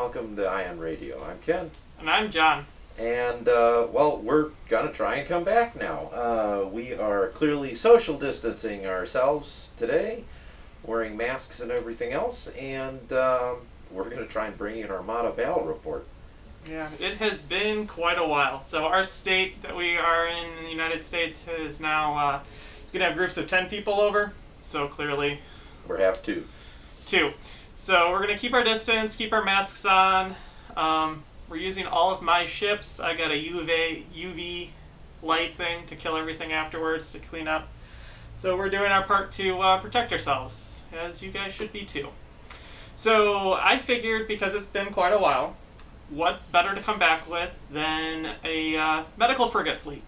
welcome to Ion Radio. I'm Ken. And I'm John. And, well, we're going to try and come back now. We are clearly social distancing ourselves today, wearing masks and everything else, and we're going to try and bring you an Armada battle report. Yeah, it has been quite a while. So our state that we are in the United States is now, you can have groups of 10 people over, so clearly... We're half two. So we're going to keep our distance, keep our masks on. We're using all of my ships. I got a UV light thing to kill everything afterwards, to clean up. So we're doing our part to protect ourselves, as you guys should be too. So I figured, because it's been quite a while, what better to come back with than a medical frigate fleet.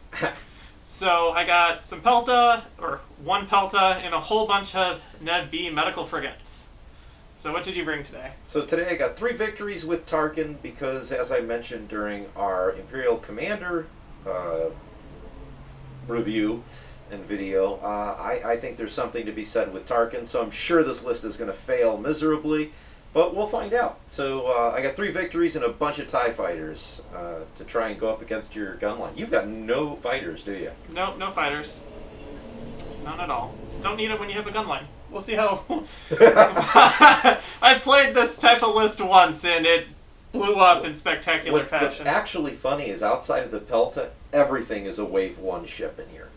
So I got some Pelta, or one Pelta, and a whole bunch of Neb B medical frigates. So what did you bring today? So today I got 3 victories with Tarkin because, as I mentioned during our Imperial Commander review and video, I think there's something to be said with Tarkin, so I'm sure this list is going to fail miserably, but we'll find out. So I got 3 victories and a bunch of TIE fighters to try and go up against your gun line. You've got no fighters, do you? Nope, no fighters. None at all. Don't need them when you have a gun line. We'll see how... I played this type of list once, and it blew up in spectacular fashion. What's actually funny is outside of the Pelta, everything is a Wave 1 ship in here.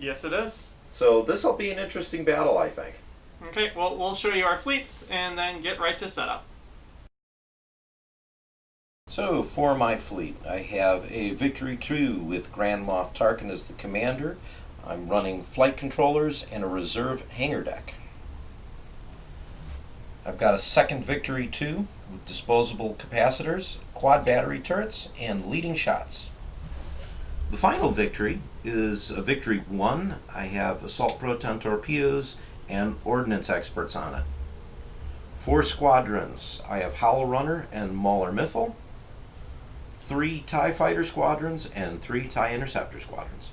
Yes, it is. So this will be an interesting battle, I think. Okay, well, we'll show you our fleets, and then get right to setup. So, for my fleet, I have a Victory 2 with Grand Moff Tarkin as the commander. I'm running flight controllers and a reserve hangar deck. I've got a second Victory 2 with disposable capacitors, quad battery turrets, and leading shots. The final victory is a Victory 1. I have assault Proton torpedoes and Ordnance Experts on it. 4 squadrons. I have Howlrunner and Mauler Mithel, 3 TIE Fighter squadrons, and 3 TIE Interceptor squadrons.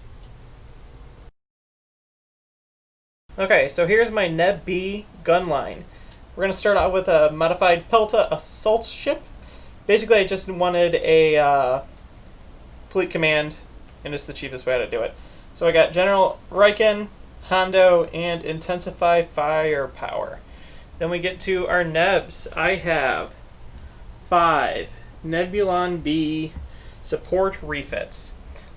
Okay, so here's my Neb B gun line. We're going to start out with a modified Pelta assault ship. Basically, I just wanted a fleet command, and it's the cheapest way to do it. So I got General Rieekan, Hondo, and Intensify Firepower. Then we get to our Nebs. I have 5 Nebulon B support refits.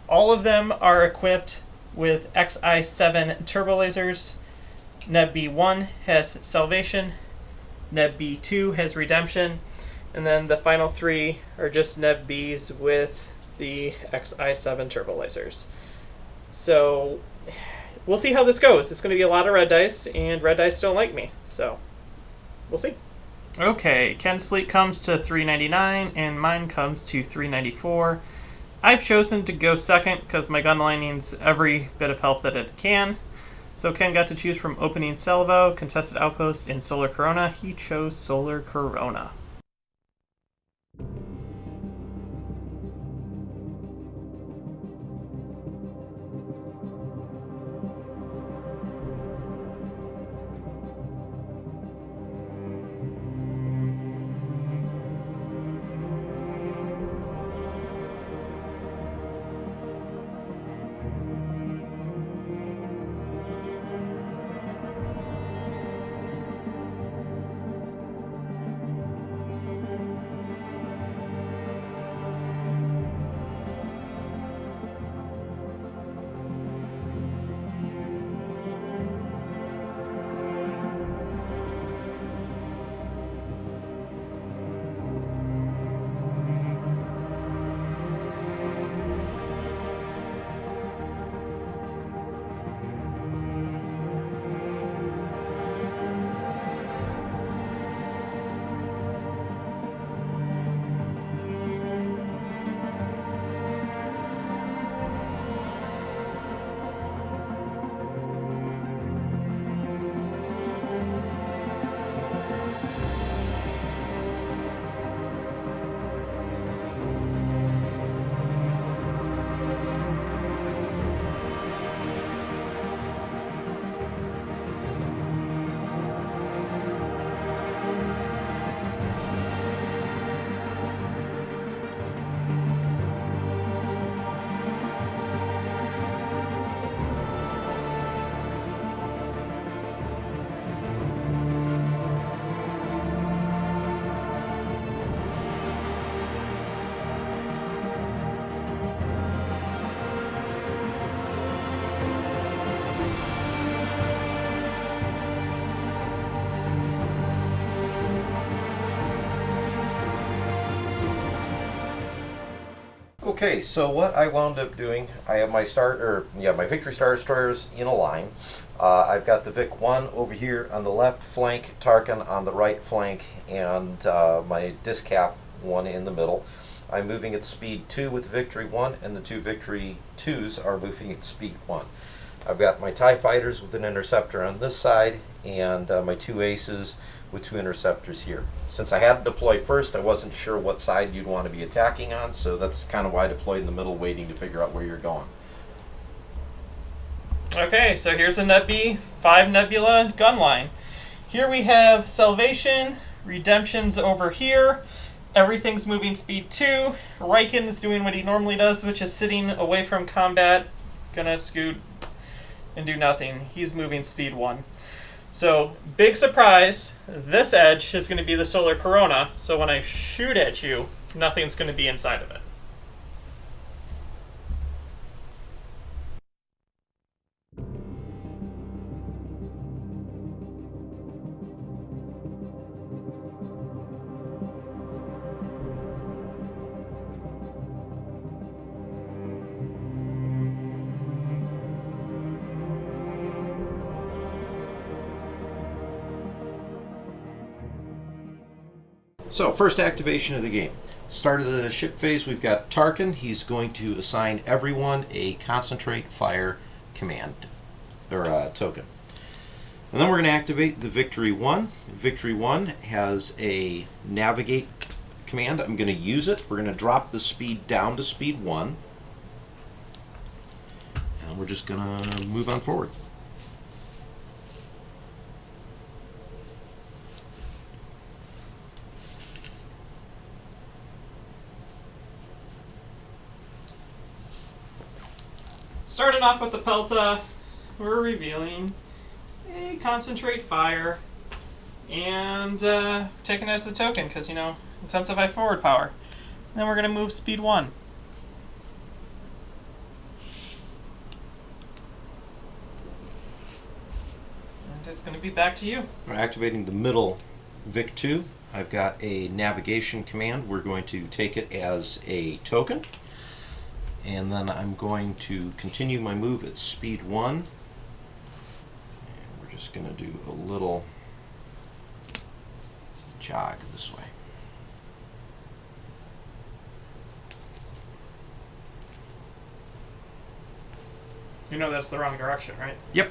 All of them are equipped with XI7 turbo lasers. Neb B1 has Salvation, Neb B2 has Redemption, and then the final 3 are just Neb Bs with the XI7 turbo lasers. So we'll see how this goes. It's going to be a lot of red dice, and red dice don't like me, so we'll see. Okay, Ken's fleet comes to 399, and mine comes to 394. I've chosen to go second because my gun line needs every bit of help that it can. So Ken got to choose from Opening Salvo, Contested Outpost, and Solar Corona. He chose Solar Corona. Okay, so what I wound up doing, I have my my Victory Star Destroyers in a line. I've got the Vic 1 over here on the left flank, Tarkin on the right flank, and my Discap 1 in the middle. I'm moving at speed 2 with Victory 1, and the two Victory 2s are moving at speed 1. I've got my TIE Fighters with an interceptor on this side, and my two Aces with two interceptors here. Since I had to deploy first, I wasn't sure what side you'd want to be attacking on, so that's kind of why I deployed in the middle, waiting to figure out where you're going. Okay, so here's a Neb B 5 Nebula gun line. Here we have Salvation, Redemption's over here. Everything's moving speed 2. Rieekan is doing what he normally does, which is sitting away from combat, gonna scoot and do nothing. He's moving speed 1. So, big surprise, this edge is going to be the solar corona, so when I shoot at you, nothing's going to be inside of it. So, first activation of the game. Start of the ship phase, we've got Tarkin. He's going to assign everyone a concentrate fire command, or token. And then we're going to activate the Victory 1. Victory 1 has a navigate command. I'm going to use it. We're going to drop the speed down to speed 1. And we're just going to move on forward. Starting off with the Pelta, we're revealing a concentrate fire and taking it as a token because, you know, intensify forward power. And then we're going to move speed 1. And it's going to be back to you. We're activating the middle Vic 2. I've got a navigation command. We're going to take it as a token. And then I'm going to continue my move at speed 1. And we're just going to do a little jog this way. You know that's the wrong direction, right? Yep.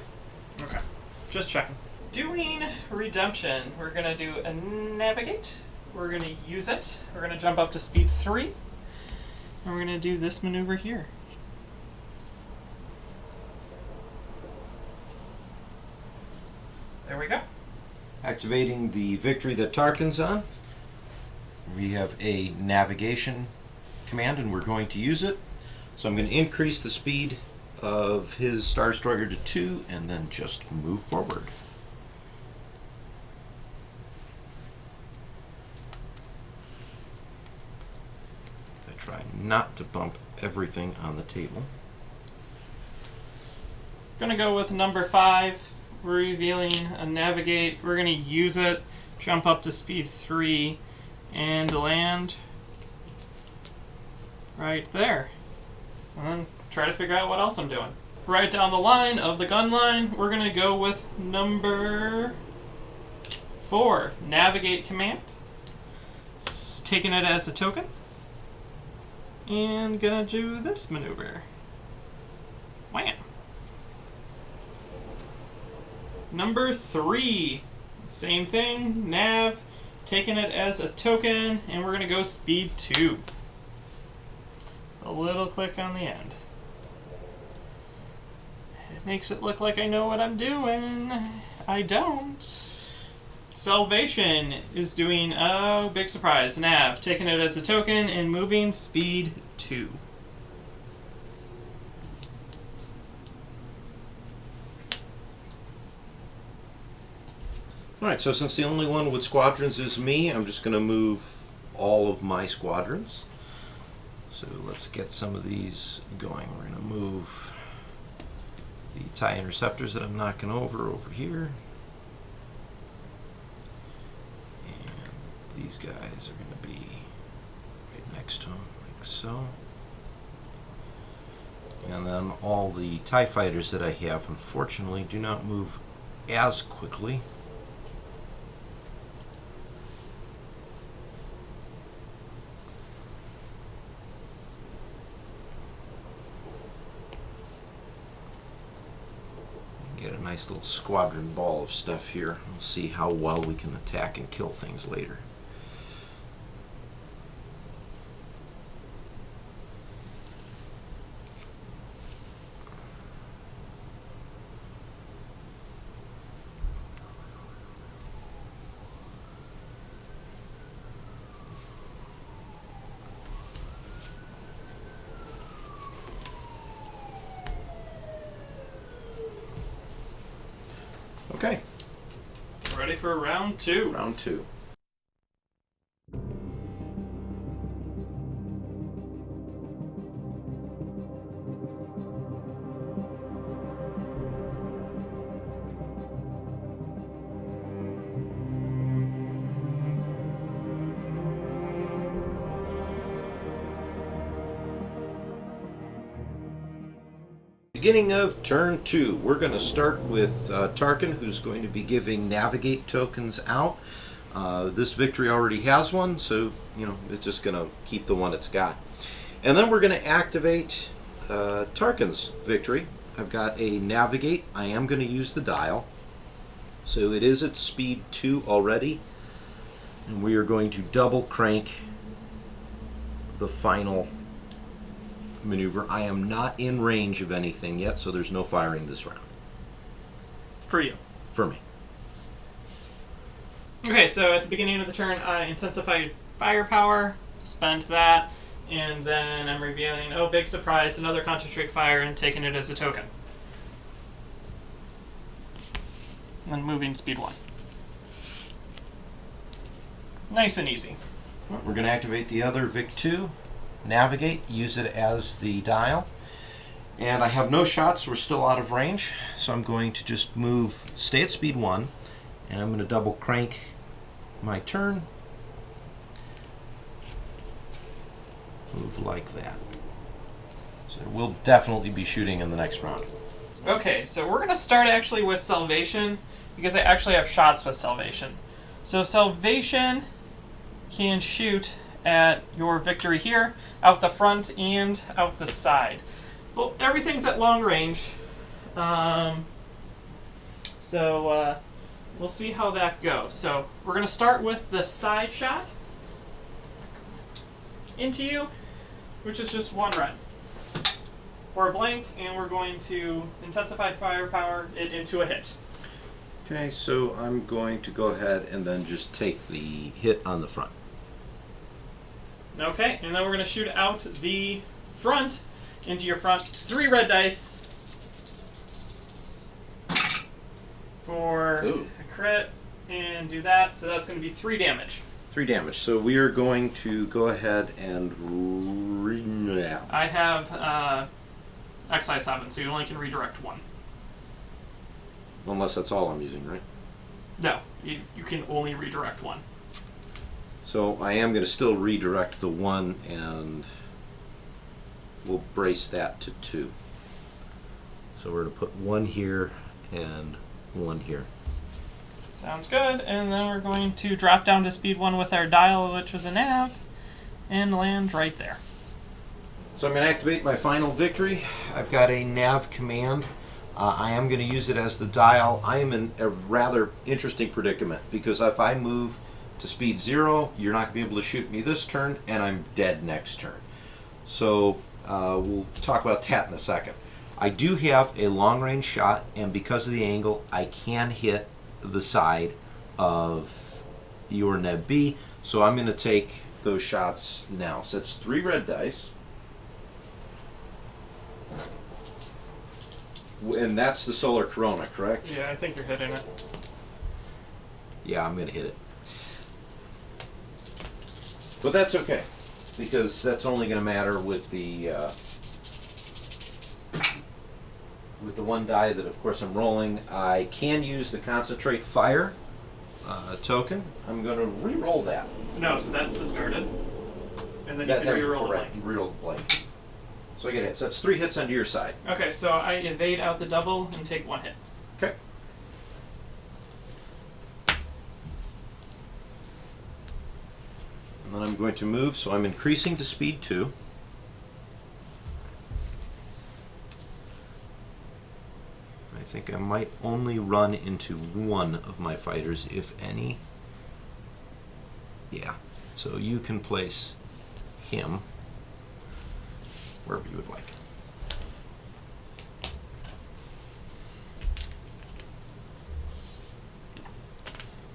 Okay. Just checking. Doing Redemption, we're going to do a navigate. We're going to use it. We're going to jump up to speed 3. And we're going to do this maneuver here. There we go. Activating the Victory that Tarkin's on. We have a navigation command and we're going to use it. So I'm going to increase the speed of his Star Destroyer to 2 and then just move forward. Try not to bump everything on the table. Gonna go with number 5. We're revealing a navigate. We're gonna use it, jump up to speed 3, and land right there. And then try to figure out what else I'm doing. Right down the line of the gun line, we're gonna go with number 4, navigate command. Taking it as a token. And gonna do this maneuver. Wham! Number 3. Same thing, nav, taking it as a token, and we're gonna go speed 2. A little click on the end. It makes it look like I know what I'm doing. I don't. Salvation is doing, oh, big surprise, nav, taking it as a token and moving speed 2. Alright, so since the only one with squadrons is me, I'm just going to move all of my squadrons. So let's get some of these going. We're going to move the TIE interceptors that I'm knocking over here. And these guys are going to be right next to them, like so. And then all the TIE fighters that I have, unfortunately, do not move as quickly. Get a nice little squadron ball of stuff here. We'll see how well we can attack and kill things later. Okay. Ready for round 2. Round 2. Beginning of turn 2, we're going to start with Tarkin, who's going to be giving navigate tokens out. This victory already has one, so it's just going to keep the one it's got. And then we're going to activate Tarkin's victory. I've got a navigate. I am going to use the dial, so it is at speed 2 already, and we are going to double crank the final maneuver. I am not in range of anything yet, so there's no firing this round. For you. For me. Okay, so at the beginning of the turn, I intensified firepower, spent that, and then I'm revealing, oh, big surprise, another concentrate fire and taking it as a token. And then moving speed 1. Nice and easy. Well, we're going to activate the other Vic-2. Navigate, use it as the dial, and I have no shots. We're still out of range, so I'm going to just stay at speed 1, and I'm going to double crank my turn, move like that. So we'll definitely be shooting in the next round. Okay, so we're going to start actually with Salvation, because I actually have shots with Salvation. So Salvation can shoot at your victory here, out the front and out the side. Well, everything's at long range, so we'll see how that goes. So we're going to start with the side shot into you, which is just 1 red for a blank, and we're going to intensify firepower it into a hit. Okay, so I'm going to go ahead and then just take the hit on the front. Okay, and then we're going to shoot out the front into your front. 3 red dice for a crit, and do that. So that's going to be 3 damage. 3 damage. So we are going to go ahead and I have XI7, so you only can redirect 1. Unless that's all I'm using, right? No, you can only redirect 1. So I am going to still redirect the 1, and we'll brace that to 2. So we're going to put 1 here and 1 here. Sounds good. And then we're going to drop down to speed 1 with our dial, which was a nav, and land right there. So I'm going to activate my final victory. I've got a nav command. I am going to use it as the dial. I am in a rather interesting predicament, because if I move to speed 0, you're not going to be able to shoot me this turn, and I'm dead next turn. So we'll talk about that in a second. I do have a long-range shot, and because of the angle, I can hit the side of your Neb B, so I'm going to take those shots now. So it's 3 red dice. And that's the Solar Corona, correct? Yeah, I think you're hitting it. Yeah, I'm going to hit it. But that's okay, because that's only going to matter with the 1 die that, of course, I'm rolling. I can use the Concentrate Fire token. I'm going to re-roll that. So that's discarded. And then you That can was re-roll before it. I re-rolled the blank. So I get hits. That's 3 hits onto your side. Okay, so I evade out the double and take 1 hit. Okay. And then I'm going to move, so I'm increasing to speed 2. I think I might only run into one of my fighters, if any. Yeah. So you can place him wherever you would like.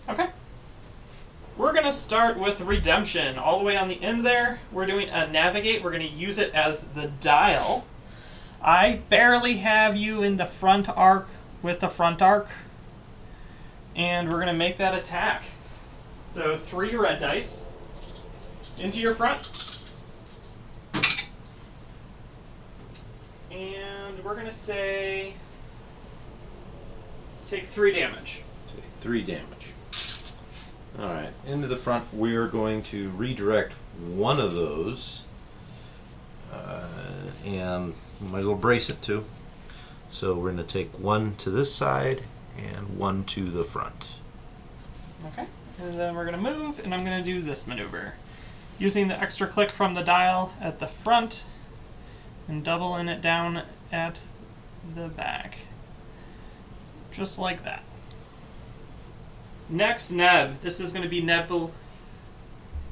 Okay. We're going to start with Redemption. All the way on the end there, we're doing a Navigate. We're going to use it as the dial. I barely have you in the front arc with the front arc. And we're going to make that attack. So 3 red dice into your front. And we're going to say take 3 damage. Take 3 damage. Alright, into the front, we're going to redirect one of those. And might as well brace it too. So we're going to take 1 to this side and 1 to the front. Okay, and then we're going to move, and I'm going to do this maneuver. Using the extra click from the dial at the front, and doubling it down at the back. Just like that. Next, Neb. This is going to be Nebulon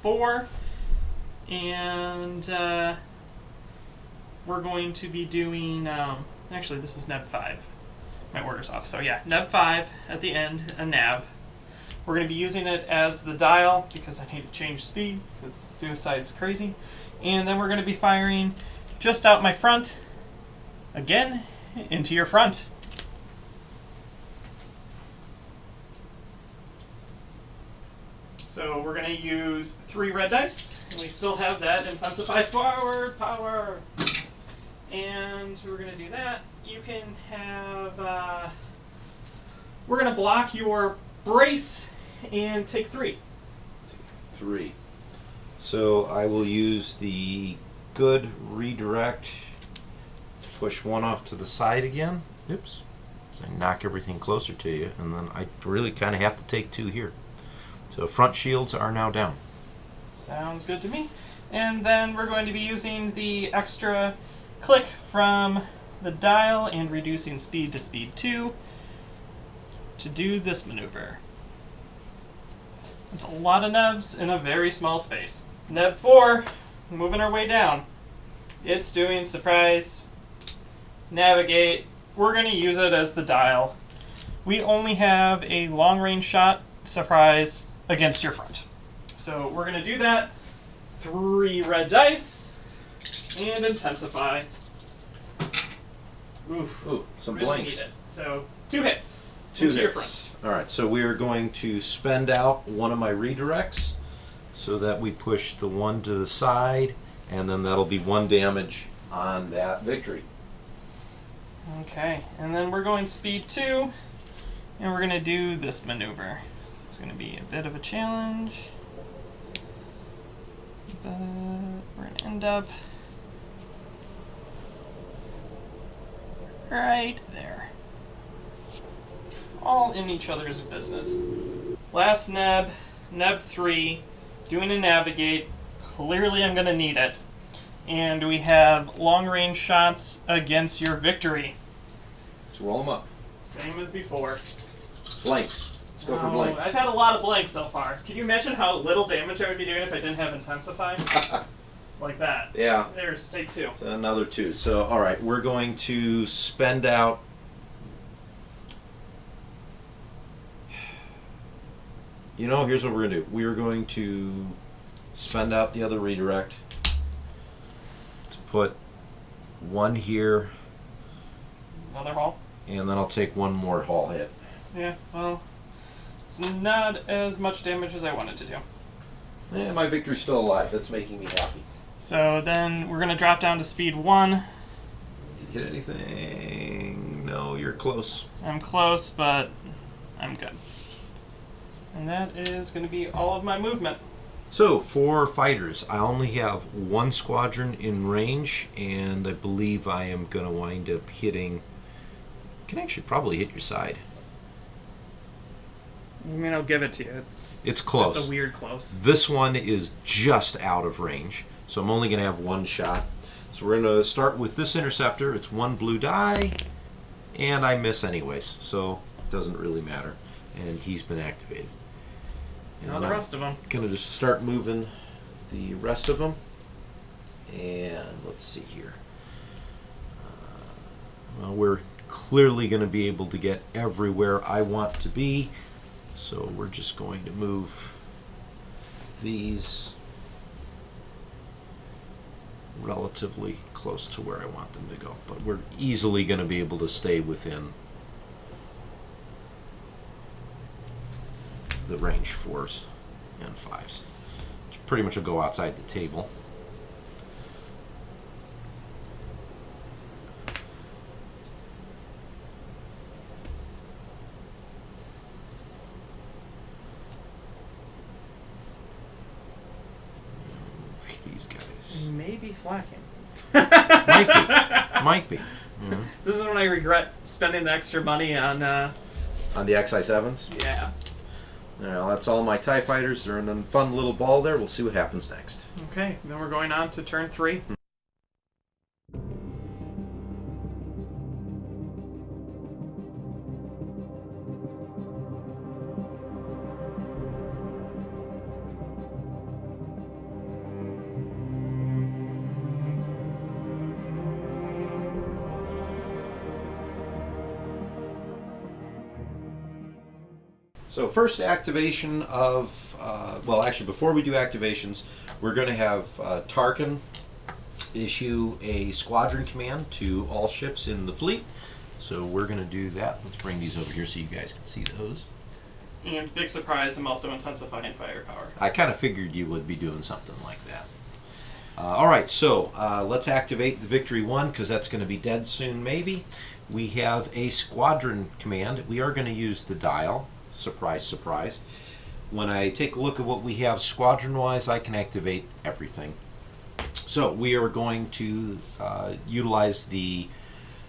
4, and we're going to be doing, actually this is Neb 5. My order's off, so yeah, Neb 5 at the end, a nav. We're going to be using it as the dial, because I need to change speed, because suicide's crazy. And then we're going to be firing just out my front, again, into your front. So we're going to use 3 red dice, and we still have that intensify forward power. And we're going to do that. You can have, we're going to block your brace and take 3. Take 3. So I will use the good redirect to push 1 off to the side again. Oops. So I knock everything closer to you, and then I really kind of have to take 2 here. So front shields are now down. Sounds good to me. And then we're going to be using the extra click from the dial and reducing speed to speed 2 to do this maneuver. It's a lot of Nebs in a very small space. Neb 4, moving our way down. It's doing surprise, navigate. We're going to use it as the dial. We only have a long range shot, surprise, against your front. So we're going to do that. 3 red dice and intensify. Oof. Ooh, some really blanks. Need it. So 2 hits. 2 into your hits. front. Alright, so we are going to spend out one of my redirects so that we push the 1 to the side, and then that'll be 1 damage on that victory. Okay, and then we're going speed 2, and we're going to do this maneuver. This is going to be a bit of a challenge, but we're going to end up right there. All in each other's business. Last Neb, Neb 3, doing a navigate. Clearly I'm going to need it. And we have long range shots against your victory. Let's roll them up. Same as before. Blanks. Let's go for blanks. I've had a lot of blanks so far. Can you imagine how little damage I would be doing if I didn't have Intensify? Like that. Yeah. There's take 2. So another 2. So, alright, we're going to spend out. You know, here's what we're going to do. We are going to spend out the other redirect to put 1 here. Another haul? And then I'll take 1 more haul hit. Yeah, well, it's not as much damage as I wanted to do. My victory's still alive. That's making me happy. So then we're going to drop down to speed 1. Did you hit anything? No, you're close. I'm close, but I'm good. And that is going to be all of my movement. So, for fighters, I only have one squadron in range, and I believe I am going to wind up hitting... Can actually probably hit your side. I mean, I'll give it to you. It's close. It's a weird close. This one is just out of range, so I'm only going to have one shot. So we're going to start with this interceptor. It's one blue die, and I miss anyways, so it doesn't really matter. And he's been activated. And Now the rest of them. Going to just start moving the rest of them. And let's see here. Well, we're clearly going to be able to get everywhere I want to be. So we're just going to move these relatively close to where I want them to go. But we're easily going to be able to stay within the range 4s and 5s. Which pretty much will go outside the table. These guys. Maybe flacking. Might be. Mm-hmm. This is when I regret spending the extra money on... On the XI-7s? Yeah. Well, that's all my TIE fighters. They're in a fun little ball there. We'll see what happens next. Okay, then we're going on to turn 3. So first activation of, well actually before we do activations, we're going to have Tarkin issue a squadron command to all ships in the fleet. So we're going to do that. Let's bring these over here so you guys can see those. And big surprise, I'm also intensifying firepower. I kind of figured you would be doing something like that. Alright, so let's activate the Victory 1 because that's going to be dead soon maybe. We have a squadron command. We are going to use the dial. Surprise, surprise. When I take a look at what we have squadron-wise, I can activate everything. So we are going to utilize the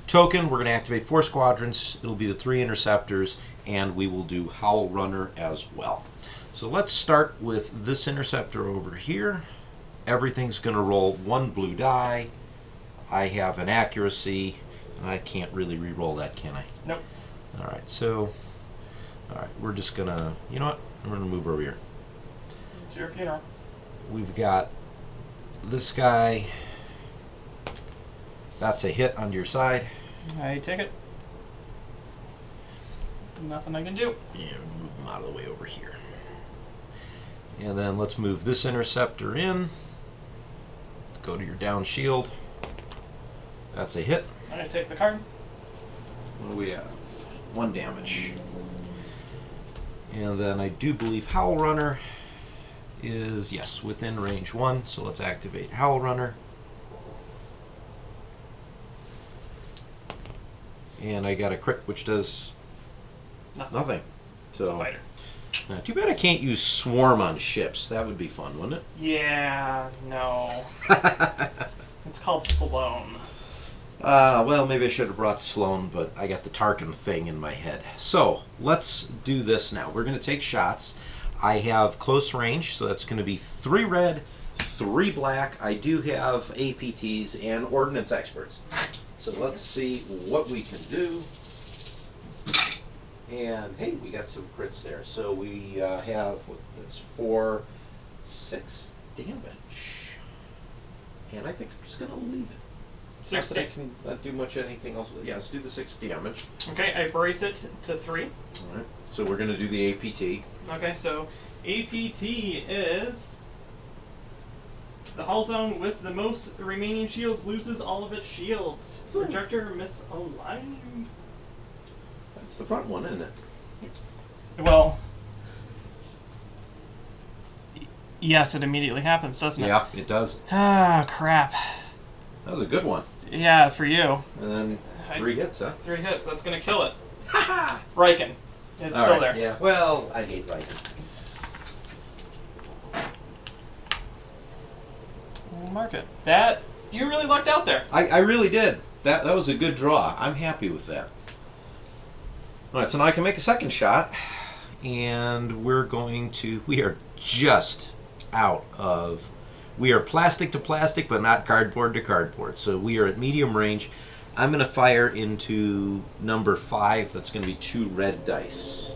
token. We're going to activate 4 squadrons. It'll be the 3 interceptors, and we will do Howlrunner as well. So let's start with this interceptor over here. Everything's going to roll 1 blue die. I have an accuracy, and I can't really re-roll that, can I? Nope. Alright, so... Alright, we're just gonna, you know what, I'm gonna move over here. It's your funeral. We've got this guy. That's a hit on your side. I take it. Nothing I can do. Yeah, move him out of the way over here. And then let's move this interceptor in. Go to your down shield. That's a hit. I'm gonna take the card. What do we have? 1 damage. And then I do believe Howlrunner is, yes, within range 1. So let's activate Howlrunner. And I got a crit which does nothing. So, it's a fighter. Too bad I can't use Swarm on ships. That would be fun, wouldn't it? Yeah, no. It's called Sloan. Well, maybe I should have brought Sloan, but I got the Tarkin thing in my head. So, let's do this now. We're going to take shots. I have close range, so that's going to be 3 red, 3 black. I do have APTs and Ordnance Experts. So let's see what we can do. And, hey, we got some crits there. So we have, that's 4, 6 damage. And I think I'm just going to leave it. 6 I can not do much anything else. Yeah, let's do the 6 damage. Okay, I brace it to 3. Alright, so we're going to do the APT. Okay, so APT is... The hull zone with the most remaining shields loses all of its shields. Projector misaligned. That's the front one, isn't it? Well... Yes, it immediately happens, doesn't it? Yeah, it does. Ah, crap. That was a good one. Yeah, for you. And then 3 hits, huh? 3 hits, that's gonna kill it. Rieekan. It's All still right, there. Yeah, well, I hate Rieekan. We'll mark it. That, you really lucked out there. I really did. That was a good draw. I'm happy with that. Alright, so now I can make a second shot. And we are just out of, we are plastic to plastic, but not cardboard to cardboard. So we are at medium range. I'm going to fire into number 5. That's going to be 2 red dice.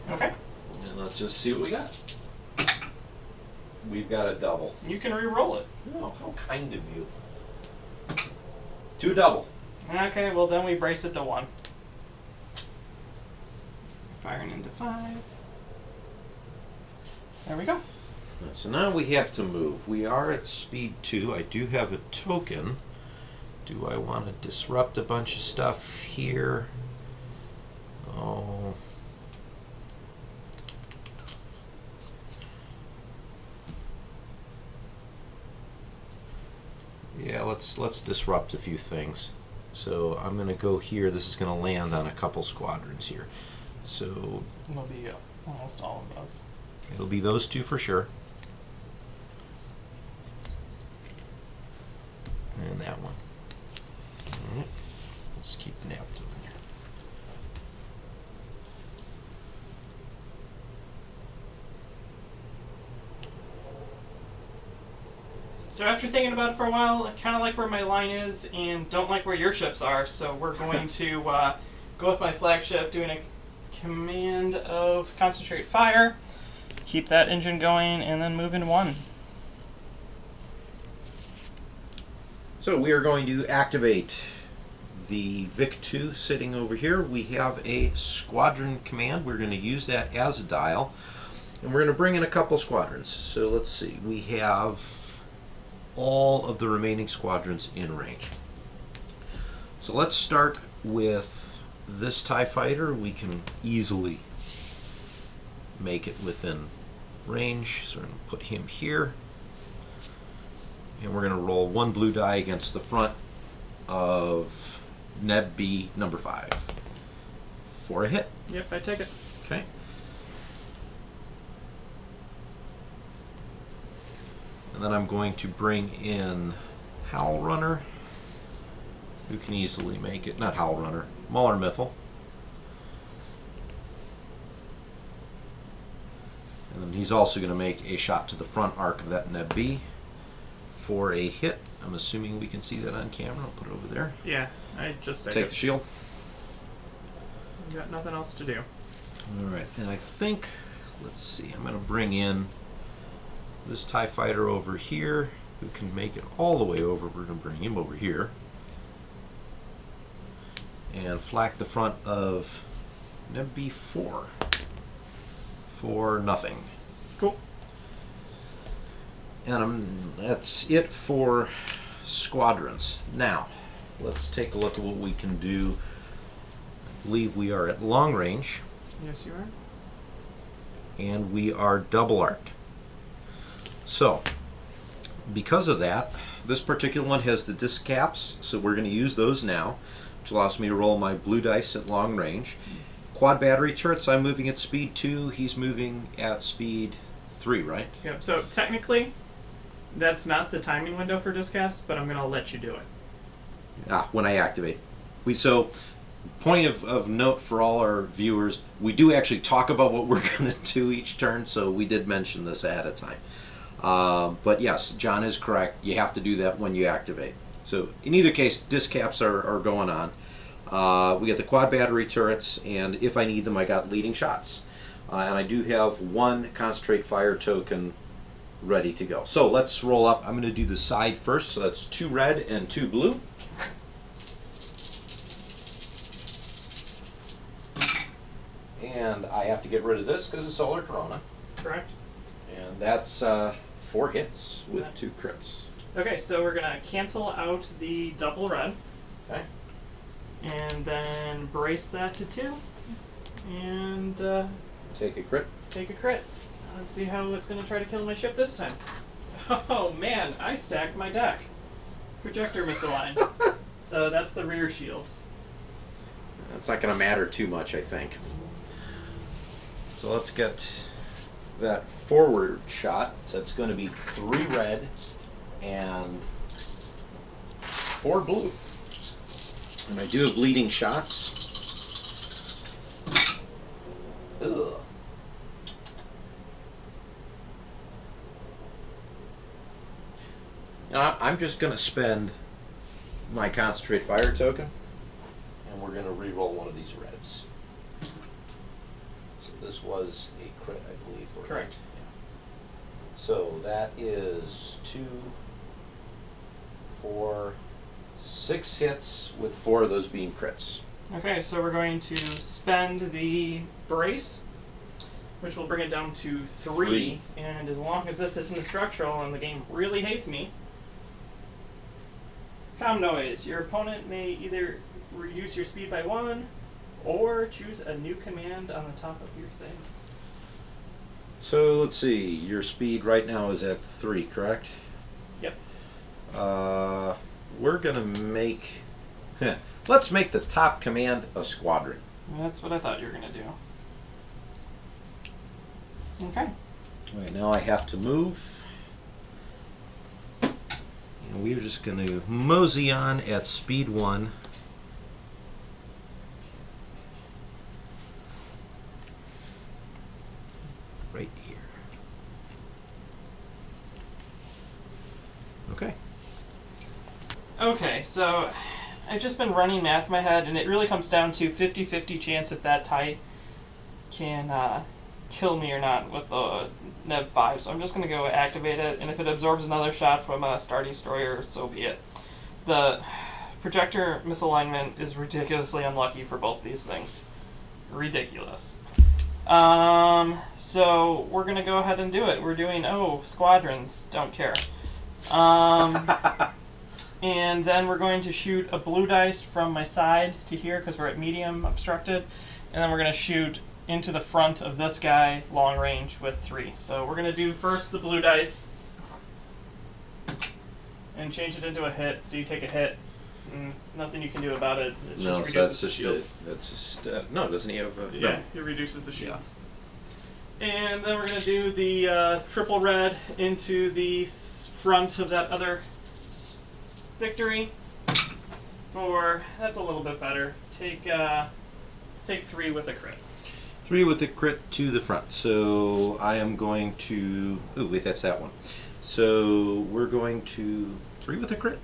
Okay. And let's just see what we got. We've got a double. You can re-roll it. Oh, how kind of you. 2 double. Okay, well then we brace it to 1. Firing into 5. There we go. Right, so now we have to move. We are at speed 2. I do have a token. Do I want to disrupt a bunch of stuff here? Oh. Yeah, let's disrupt a few things. So I'm going to go here. This is going to land on a couple squadrons here. So It'll be almost all of those. It'll be those 2 for sure. And that one. Alright. Let's keep the nav token here. So after thinking about it for a while, I kind of like where my line is and don't like where your ships are, so we're going to go with my flagship, doing a command of concentrate fire, keep that engine going, and then move into 1. So we are going to activate the VIC-2 sitting over here. We have a squadron command. We're going to use that as a dial. And we're going to bring in a couple squadrons. So let's see. We have all of the remaining squadrons in range. So let's start with this TIE fighter. We can easily make it within range. So we're going to put him here. And we're going to roll 1 blue die against the front of Neb B number 5 for a hit. Yep, I take it. Okay. And then I'm going to bring in Howlrunner, who can easily make it. Not Howlrunner, Mauler Mithel. And then he's also going to make a shot to the front arc of that Neb B for a hit. I'm assuming we can see that on camera. I'll put it over there. Yeah, I just take the shield. Got nothing else to do. Alright, and I think, let's see, I'm going to bring in this TIE fighter over here, who can make it all the way over. We're going to bring him over here. And flak the front of Neb B4 for nothing. Cool. And that's it for squadrons. Now, let's take a look at what we can do. I believe we are at long range. Yes, you are. And we are double arced. So, because of that, this particular one has the disc caps, so we're going to use those now, which allows me to roll my blue dice at long range. Quad battery turrets, I'm moving at speed 2, he's moving at speed 3, right? Yep, so technically, that's not the timing window for discast, but I'm going to let you do it. When I activate. So, point of note for all our viewers, we do actually talk about what we're going to do each turn, so we did mention this ahead of time. But yes, John is correct. You have to do that when you activate. So in either case, disc caps are going on. We got the quad battery turrets, and if I need them, I got leading shots. And I do have 1 concentrate fire token ready to go. So let's roll up. I'm going to do the side first. So that's 2 red and 2 blue. And I have to get rid of this because it's Solar Corona. Correct. And that's 4 hits with 2 crits. Okay, so we're going to cancel out the double red. Okay. And then brace that to 2. And take a crit. Take a crit. Let's see how it's going to try to kill my ship this time. Oh man, I stacked my deck. Projector misaligned. So that's the rear shields. That's not going to matter too much, I think. So let's get that forward shot. So it's going to be 3 red and 4 blue. And I do have leading shots. Ugh. Now, I'm just going to spend my concentrate fire token, and we're going to re-roll one of these reds. So this was a crit, I believe. Correct. Yeah. So that is 2, 4, 6 hits, with 4 of those being crits. Okay, so we're going to spend the brace, which will bring it down to 3. And as long as this isn't a structural and the game really hates me, comm noise. Your opponent may either reduce your speed by 1 or choose a new command on the top of your thing. So let's see, your speed right now is at 3, correct? Yep. We're gonna make, let's make the top command a squadron. That's what I thought you were going to do. Okay. All right, now I have to move. And we're just gonna mosey on at speed 1. Right here. Okay. Okay, so I've just been running math in my head, and it really comes down to 50-50 chance if that tie can kill me or not with the Neb 5. So I'm just going to go activate it, and if it absorbs another shot from a Star Destroyer, so be it. The projector misalignment is ridiculously unlucky for both these things. Ridiculous. So we're going to go ahead and do it. We're doing, squadrons. Don't care. And then we're going to shoot a blue dice from my side to here because we're at medium obstructed. And then we're going to shoot into the front of this guy long range with 3. So we're going to do first the blue dice and change it into a hit. So you take a hit. Nothing you can do about it. It just reduces the shield. No, doesn't he have a... Yeah, it reduces the shields. Yeah. And then we're going to do the triple red into the front of that other victory. That's a little bit better. Take 3 with a crit. 3 with a crit to the front. So I am going to... Oh, wait, that's that one. So we're going to... 3 with a crit?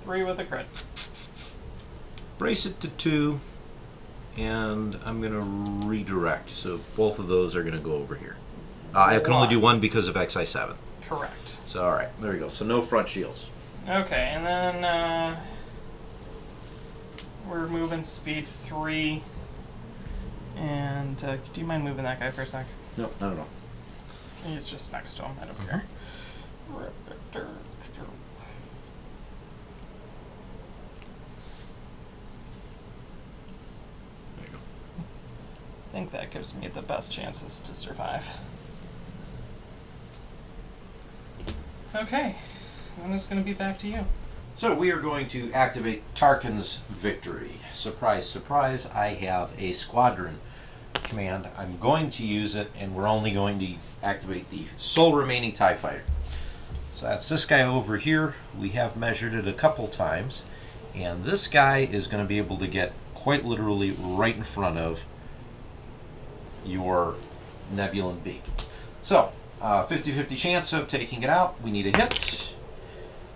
3 with a crit. Brace it to 2, and I'm going to redirect. So both of those are going to go over here. I can only do 1 because of XI7. Correct. So, all right, there we go. So no front shields. Okay, and then we're moving speed 3. And do you mind moving that guy for a sec? No, not at all. He's just next to him. I don't care. There you go. I think that gives me the best chances to survive. Okay, and it's going to be back to you. So we are going to activate Tarkin's victory. Surprise, surprise, I have a squadron command. I'm going to use it, and we're only going to activate the sole remaining TIE fighter. So that's this guy over here. We have measured it a couple times, and this guy is going to be able to get quite literally right in front of your Nebulon B. So, 50-50 chance of taking it out. We need a hit.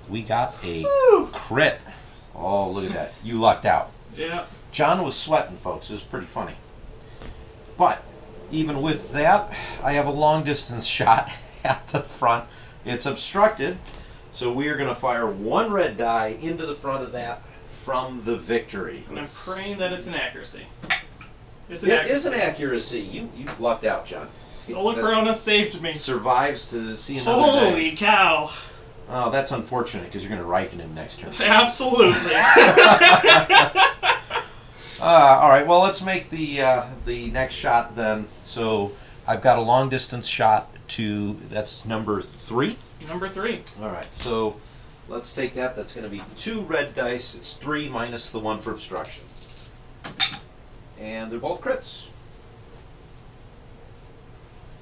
We got a crit. Oh, look at that. You lucked out. Yeah. John was sweating, folks. It was pretty funny. But, even with that, I have a long distance shot at the front. It's obstructed, so we are going to fire 1 red die into the front of that from the victory. And I'm praying that it's an accuracy. It is an accuracy. You lucked out, John. Solar Corona saved me. Survives to see another day. Holy cow. Oh, that's unfortunate because you're going to Rieekan him next turn. Absolutely. All right, well, let's make the next shot then. So I've got a long distance shot to, that's number 3? Number 3. All right, so let's take that. That's going to be 2 red dice. It's 3 minus the 1 for obstruction. And they're both crits.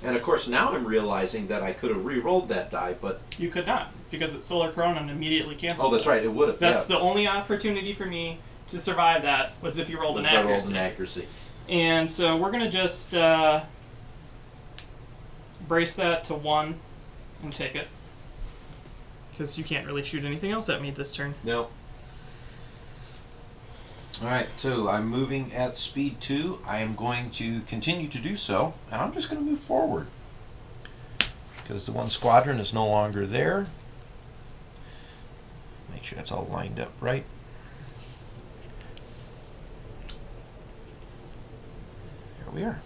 And of course, now I'm realizing that I could have re-rolled that die, but... You could not, because it's Solar Corona and immediately cancels. Oh, that's right, it would have. That's the only opportunity for me to survive that, was if you rolled an accuracy. accuracy. I rolled an accuracy. And so we're going to just brace that to 1 and take it. Because you can't really shoot anything else at me this turn. No. Alright, so I'm moving at speed 2. I am going to continue to do so, and I'm just going to move forward. Because the one squadron is no longer there. Make sure that's all lined up right. There we are.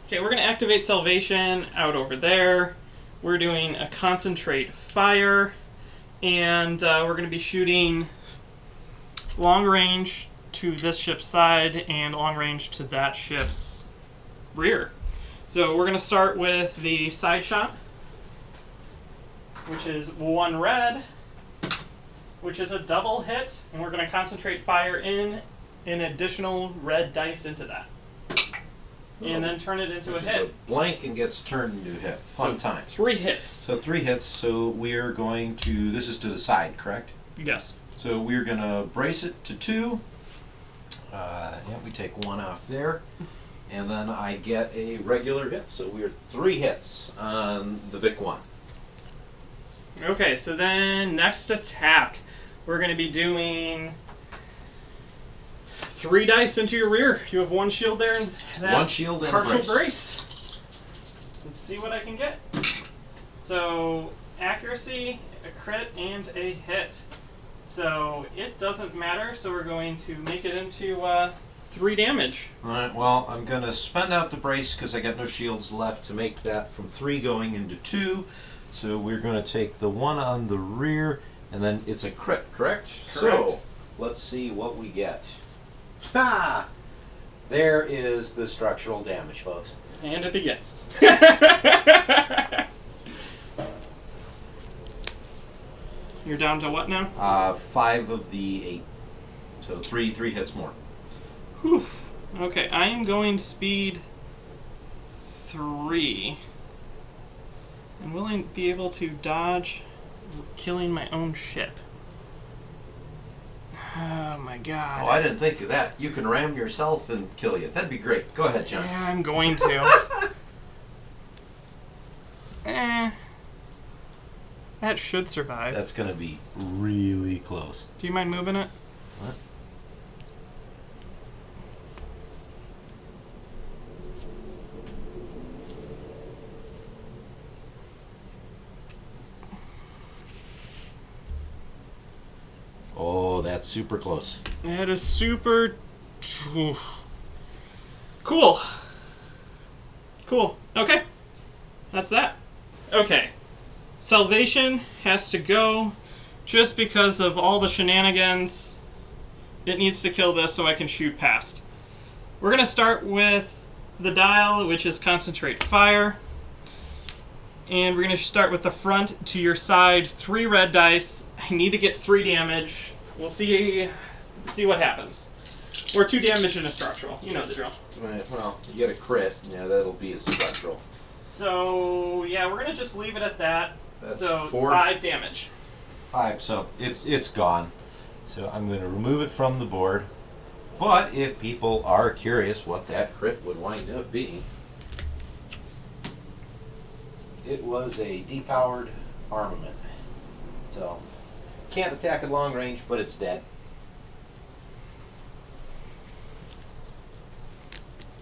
Okay, we're going to activate Salvation out over there. We're doing a concentrate fire. And we're going to be shooting long range to this ship's side and long range to that ship's rear. So we're going to start with the side shot, which is 1 red, which is a double hit, and we're going to concentrate fire in an additional red dice into that. And then turn it into a hit. A blank and gets turned into a hit. Fun times. 3 hits. So 3 hits, so we're going to, this is to the side, correct? Yes. So we're going to brace it to 2. Yeah, we take 1 off there. And then I get a regular hit. So we're 3 hits on the Vic-1. Okay, so then next attack, we're going to be doing 3 dice into your rear. You have 1 shield there and that 1 shield and partial brace. Let's see what I can get. So accuracy, a crit, and a hit. So it doesn't matter. So we're going to make it into 3 damage. All right. Well, I'm going to spend out the brace because I got no shields left to make that from 3 going into 2. So we're going to take the 1 on the rear, and then it's a crit, correct? So let's see what we get. Ha! There is the structural damage, folks. And it begins. You're down to what now? 5 of the 8. So 3 hits more. Whew. Okay, I am going speed 3. And will I be able to dodge killing my own ship? Oh my god. Oh, I didn't think of that. You can ram yourself and kill you. That'd be great. Go ahead, John. Yeah, I'm going to. That should survive. That's going to be really close. Do you mind moving it? What? Oh, that's super close. That is super... Cool. Cool. Okay. That's that. Okay. Salvation has to go just because of all the shenanigans. It needs to kill this so I can shoot past. We're going to start with the dial, which is concentrate fire. And we're going to start with the front to your side. 3 red dice. I need to get 3 damage. We'll see what happens. Or 2 damage in a structural. You know the drill. Right, well, you get a crit. Yeah, that'll be a structural. So, yeah, we're going to just leave it at that. That's so 4. 5 damage. 5, so it's gone. So I'm going to remove it from the board. But if people are curious what that crit would wind up being, it was a depowered armament. So, can't attack at long range, but it's dead.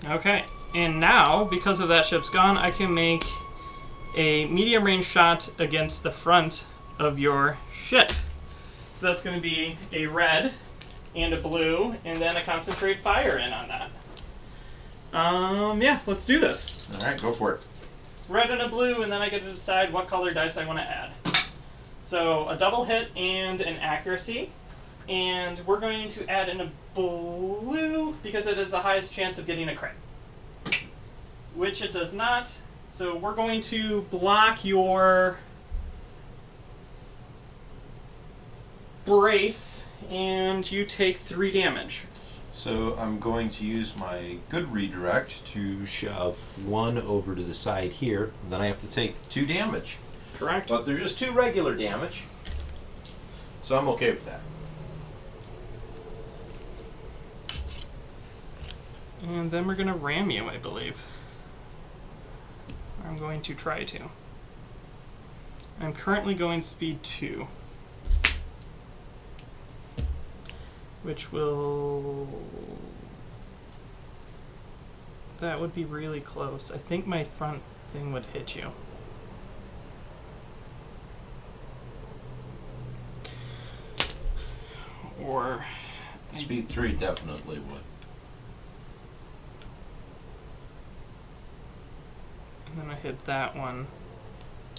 Okay, and now, because of that ship's gone, I can make a medium range shot against the front of your ship. So that's going to be a red and a blue, and then a concentrate fire in on that. Yeah, let's do this. Alright, go for it. Red and a blue, and then I get to decide what color dice I want to add. So a double hit and an accuracy. And we're going to add in a blue because it has the highest chance of getting a crit. Which it does not. So we're going to block your brace, and you take 3 damage. So I'm going to use my good redirect to shove one over to the side here. Then I have to take 2 damage. Correct. But they're just 2 regular damage. So I'm okay with that. And then we're going to ram you, I believe. I'm going to try to. I'm currently going speed 2. Which will... That would be really close. I think my front thing would hit you. Or... Speed 3 definitely would. And then I hit that one.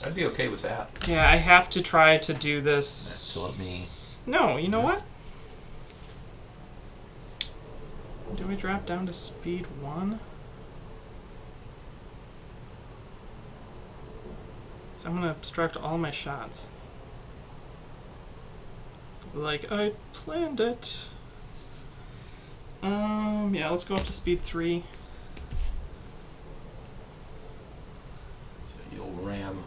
I'd be okay with that. Yeah, I have to try to do this. So let me... No, you know what? Do we drop down to speed 1? So I'm going to obstruct all my shots. Like I planned it. Yeah, let's go up to speed 3. So you'll ram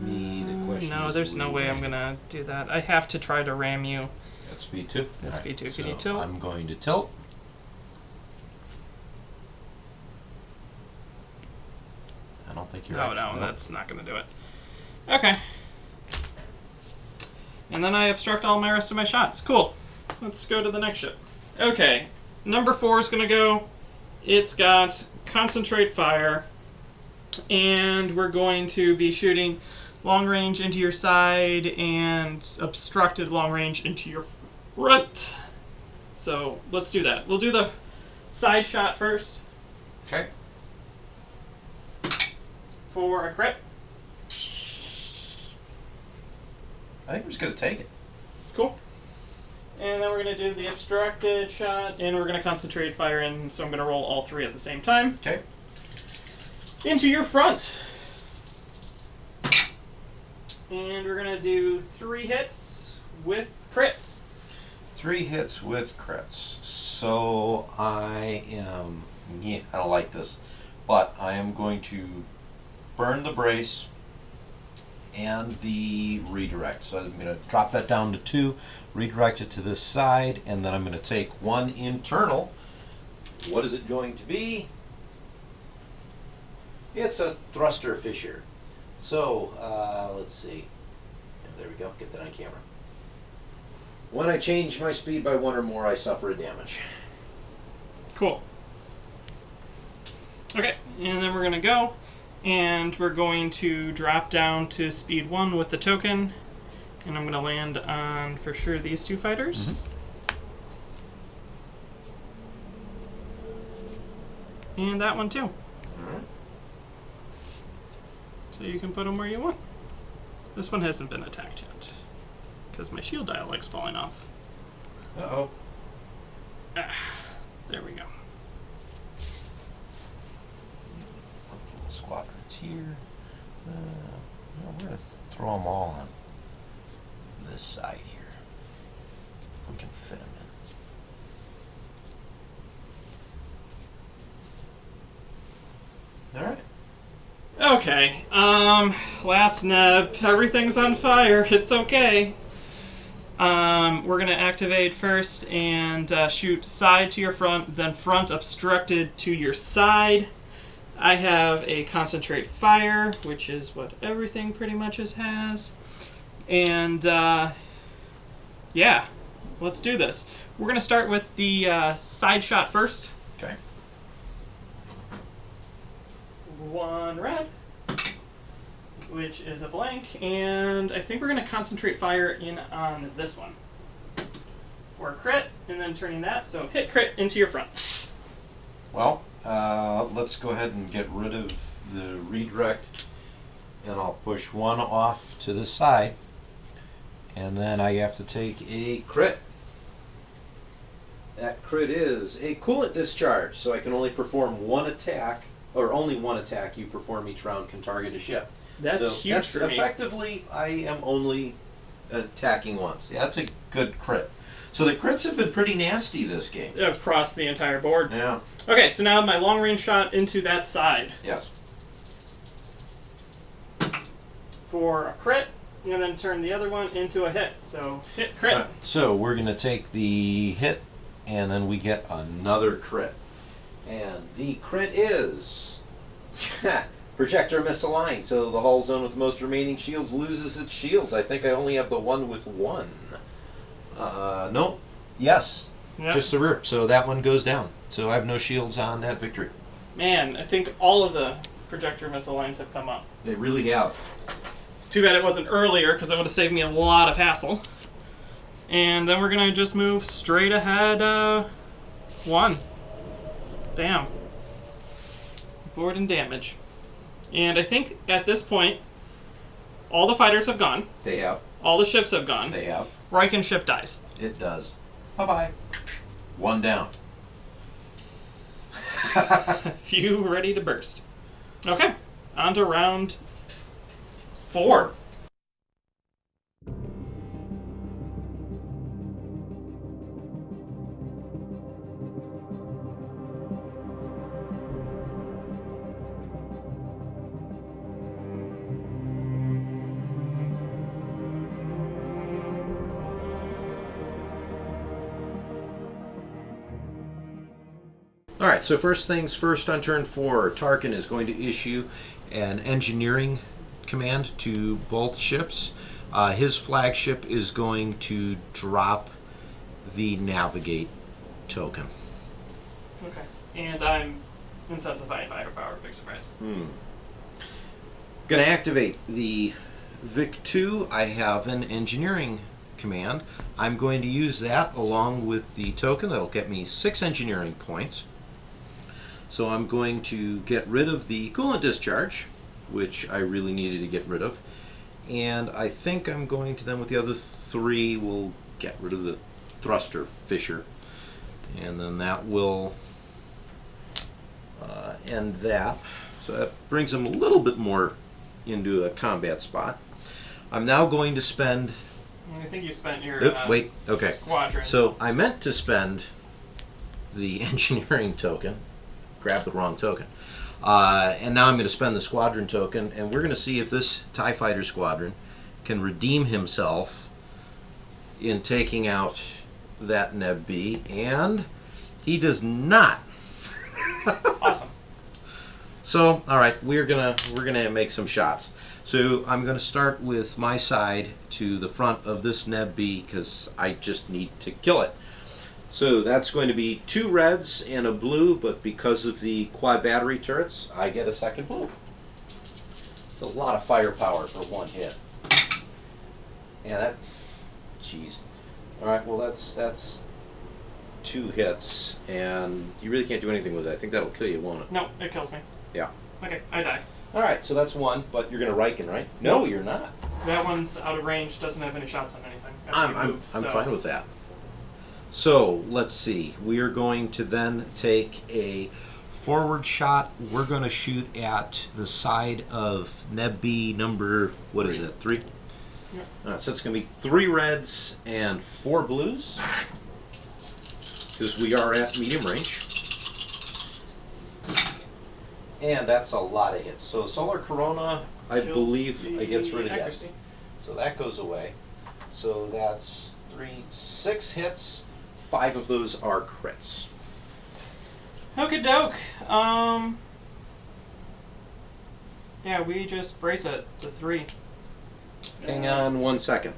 me. The question No, is, there's will no you way ram I'm me? going to do that. I have to try to ram you. That's speed 2. That's All right, speed 2. Can so you tilt? I'm going to tilt. I don't think you're No, actually... no, that's not going to do it. Okay. And then I obstruct all my rest of my shots. Cool. Let's go to the next ship. Okay. Number 4 is going to go. It's got concentrate fire. And we're going to be shooting long range into your side and obstructed long range into your front. So let's do that. We'll do the side shot first Okay. for a crit. I think we're just going to take it. Cool. And then we're going to do the obstructed shot, and we're going to concentrate fire in, so I'm going to roll all 3 at the same time. Okay. Into your front. And we're going to do 3 hits with crits. 3 hits with crits. So I am... Yeah, I don't like this. But I am going to burn the brace and the redirect. So I'm going to drop that down to 2, redirect it to this side, and then I'm going to take 1 internal. What is it going to be? It's a thruster fissure. So, let's see. There we go. Get that on camera. When I change my speed by 1 or more, I suffer a damage. Cool. Okay, and then we're going to go, and we're going to drop down to speed 1 with the token, and I'm going to land on, for sure, these 2 fighters. And that one too. Alright. So you can put them where you want. This one hasn't been attacked yet, because my shield dialect's falling off. Uh-oh. There we go. Squadrons here. We're going to throw them all on this side here. If we can fit them in. Alright. Okay, last neb. Everything's on fire. It's okay. We're going to activate first and shoot side to your front, then front obstructed to your side. I have a concentrate fire, which is what everything pretty much has. And, yeah, let's do this. We're going to start with the side shot first. Okay. 1 red, which is a blank, and I think we're going to concentrate fire in on this one. For a crit, and then turning that, so hit crit into your front. Well, let's go ahead and get rid of the redirect, and I'll push 1 off to the side, and then I have to take a crit. That crit is a coolant discharge, so I can only perform 1 attack, or only 1 attack you perform each round can target a ship. That's huge for me. Effectively, I am only attacking once. Yeah, that's a good crit. So the crits have been pretty nasty this game. Across the entire board. Yeah. Okay, so now my long range shot into that side. Yes. For a crit, and then turn the other one into a hit. So hit, crit. Right. So we're going to take the hit, and then we get another crit. And the crit is projector misaligned. So the hull zone with the most remaining shields loses its shields. I think I only have the one with one. Nope. Yes. Yep. Just the rear. So that one goes down. So I have no shields on that victory. Man, I think all of the projector missile lines have come up. They really have. Too bad it wasn't earlier, because that would have saved me a lot of hassle. And then we're going to just move straight ahead 1. Bam. Forward and damage. And I think at this point, all the fighters have gone. They have. All the ships have gone. They have. Rieekan ship dies. It does. Bye-bye. One down. Few ready to burst. Okay, on to round 4. Alright, so first things first on turn 4, Tarkin is going to issue an engineering command to both ships. His flagship is going to drop the navigate token. Okay, and I'm intensifying firepower, big surprise. Going to activate the Vic 2. I have an engineering command. I'm going to use that along with the token. That'll get me 6 engineering points. So I'm going to get rid of the coolant discharge, which I really needed to get rid of. And I think I'm going to then, with the other 3, we'll get rid of the thruster fisher. And then that will end that. So that brings them a little bit more into a combat spot. I'm now going to spend... I think you spent your wait, okay. squadron. So I meant to spend the engineering token. Grab the wrong token. And now I'm going to spend the squadron token, and we're going to see if this TIE Fighter squadron can redeem himself in taking out that Neb B, and he does not. Awesome. So, all right, we're gonna make some shots. So I'm going to start with my side to the front of this Neb B because I just need to kill it. So that's going to be 2 reds and a blue, but because of the quad battery turrets, I get a second blue. It's a lot of firepower for one hit. Yeah, that... Jeez. Alright, well that's 2 hits, and you really can't do anything with it. I think that'll kill you, won't it? No, it kills me. Yeah. Okay, I die. Alright, so that's 1, but you're going to Rieekan, right? No, you're not. That one's out of range, doesn't have any shots on anything. I'm fine with that. So, let's see. We are going to then take a forward shot. We're going to shoot at the side of Neb B number, what is it, 3? Yep. Alright, so it's going to be 3 reds and 4 blues. Because we are at medium range. And that's a lot of hits. So Solar Corona, I believe, gets rid of yes. So that goes away. So that's 6 hits. 5 of those are crits. Okie doke. Yeah, we just brace it to 3. Hang on 1 second.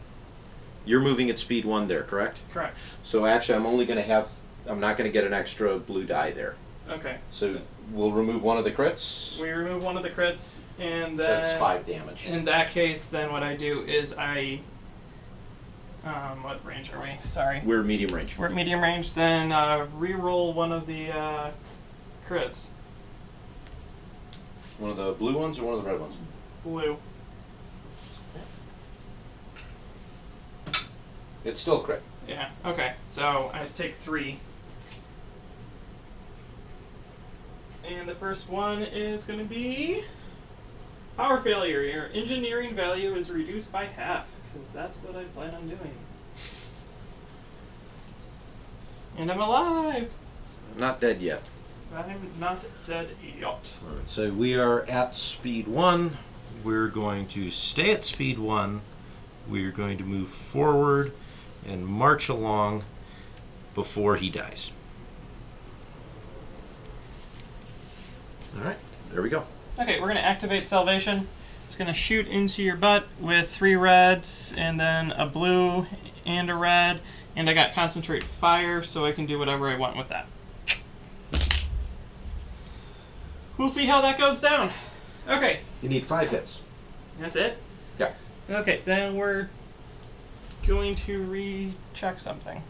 You're moving at speed 1 there, correct? Correct. So actually, I'm not going to get an extra blue die there. Okay. So we'll remove 1 of the crits. We remove 1 of the crits, and So then... that's 5 damage. In that case, then what I do is I... what range are we? Sorry. We're medium range. We're at medium range, then re-roll 1 of the crits. One of the blue ones or one of the red ones? Blue. It's still a crit. Yeah, okay. So I take 3. And the first one is going to be power failure. Your engineering value is reduced by half, because that's what I plan on doing. And I'm alive! I'm not dead yet. I'm not dead yet. All right, so we are at speed 1. We're going to stay at speed 1. We're going to move forward and march along before he dies. All right, there we go. Okay, we're going to activate Salvation. It's going to shoot into your butt with 3 reds and then a blue and a red. And I got Concentrate Fire, so I can do whatever I want with that. We'll see how that goes down. Okay. You need 5 hits. That's it? Yeah. Okay, then we're going to recheck something.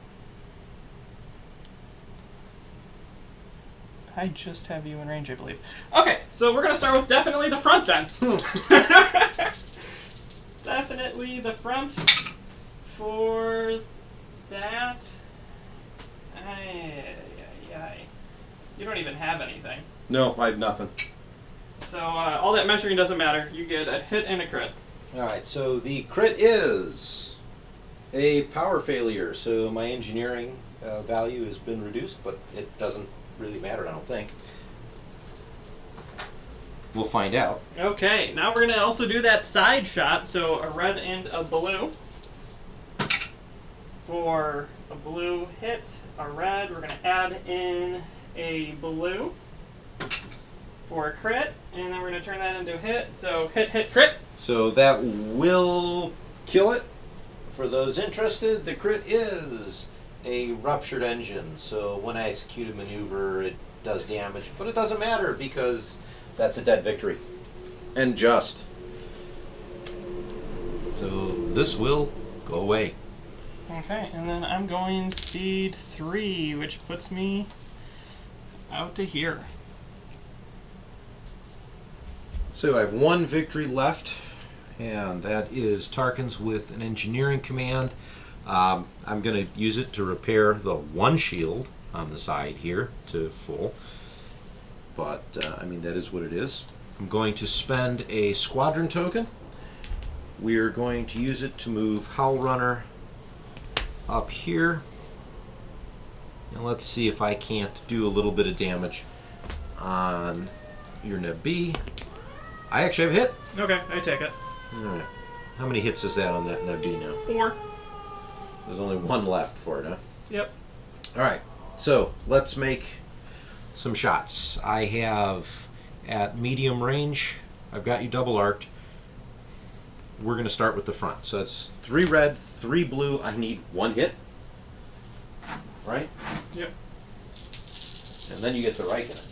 I just have you in range, I believe. Okay, so we're going to start with definitely the front then. Definitely the front for that. You don't even have anything. No, I have nothing. So all that measuring doesn't matter. You get a hit and a crit. All right, so the crit is a power failure. So my engineering value has been reduced, but it doesn't really matter, I don't think. We'll find out. Okay, now we're going to also do that side shot. So a red and a blue. For a blue hit, a red, we're going to add in a blue for a crit, and then we're going to turn that into a hit. So hit, hit, crit. So that will kill it. For those interested, the crit is a ruptured engine. So when I execute a maneuver, it does damage, but it doesn't matter because that's a dead victory. And just. So this will go away. Okay, and then I'm going speed 3, which puts me out to here. So I have 1 victory left, and that is Tarkin's with an engineering command. I'm going to use it to repair the 1 shield on the side here to full. But, I mean, that is what it is. I'm going to spend a squadron token. We are going to use it to move Howlrunner up here. And let's see if I can't do a little bit of damage on your Neb B. I actually have a hit. Okay, I take it. Alright. How many hits is that on that Neb B now? 4. There's only 1 left for it, huh? Yep. Alright, so let's make some shots. I have at medium range, I've got you double arced. We're going to start with the front. So it's 3 red, 3 blue. I need 1 hit. Right? Yep. And then you get the Rieekan.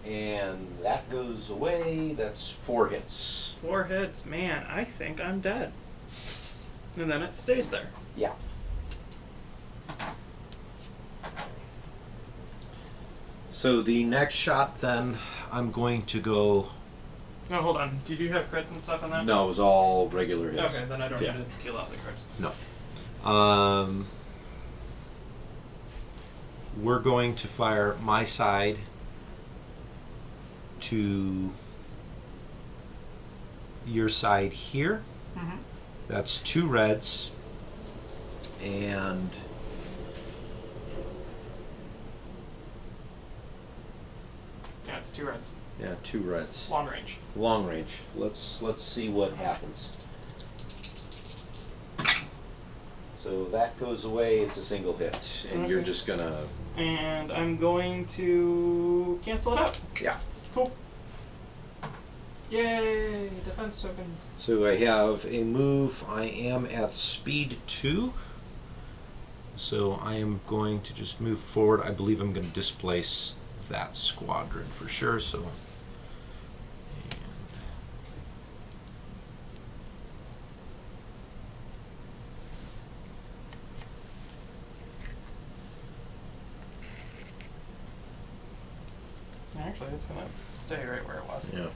And that goes away. That's 4 hits. 4 hits. Man, I think I'm dead. And then it stays there. Yeah. So the next shot then, I'm going to go... No, hold on. Did you have crits and stuff on that? No, it was all regular hits. Okay, then I don't need to deal out the crits. No. We're going to fire my side to your side here. Mm-hmm. That's 2 reds. And yeah, it's 2 reds. yeah, 2 reds. Long range. Long range. Let's see what happens. So that goes away. It's a single hit, and you're just gonna. And I'm going to cancel it out. Yeah. Cool. Yay! Defense tokens. So I have a move. I am at speed 2. So I am going to just move forward. I believe I'm going to displace that squadron for sure. So. Actually, it's going to stay right where it was. Yeah.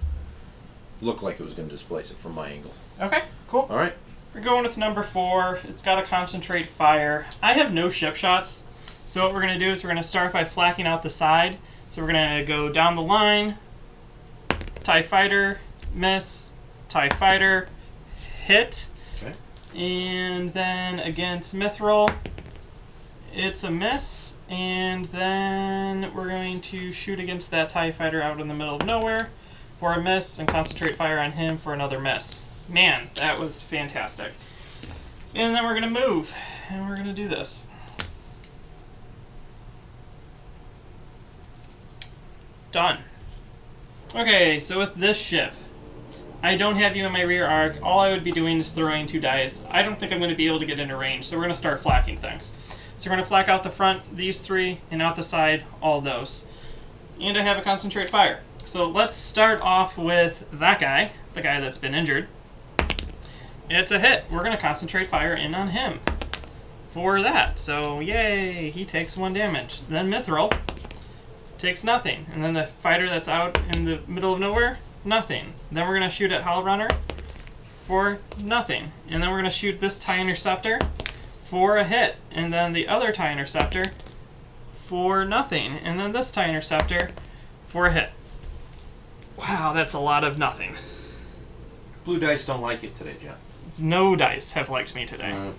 Looked like it was going to displace it from my angle. Okay, cool. All right. We're going with number 4. It's got to concentrate fire. I have no ship shots, so what we're going to do is we're going to start by flacking out the side. So we're going to go down the line, TIE Fighter, miss, TIE Fighter, hit, Okay. and then against Mithril, it's a miss, and then we're going to shoot against that TIE fighter out in the middle of nowhere for a miss and concentrate fire on him for another miss. Man, that was fantastic. And then we're going to move, and we're going to do this. Done. Okay, so with this ship, I don't have you in my rear arc. All I would be doing is throwing 2 dice. I don't think I'm going to be able to get into range, so we're going to start flacking things. So we're going to flak out the front, these 3, and out the side, all those. And I have a concentrate fire. So let's start off with that guy, the guy that's been injured. It's a hit. We're going to concentrate fire in on him for that. So yay, he takes 1 damage. Then Mithril takes nothing. And then the fighter that's out in the middle of nowhere, nothing. Then we're going to shoot at Howlrunner for nothing. And then we're going to shoot this TIE Interceptor for a hit. And then the other TIE Interceptor for nothing. And then this TIE Interceptor for a hit. Wow, that's a lot of nothing. Blue dice don't like it today, John. No dice have liked me today.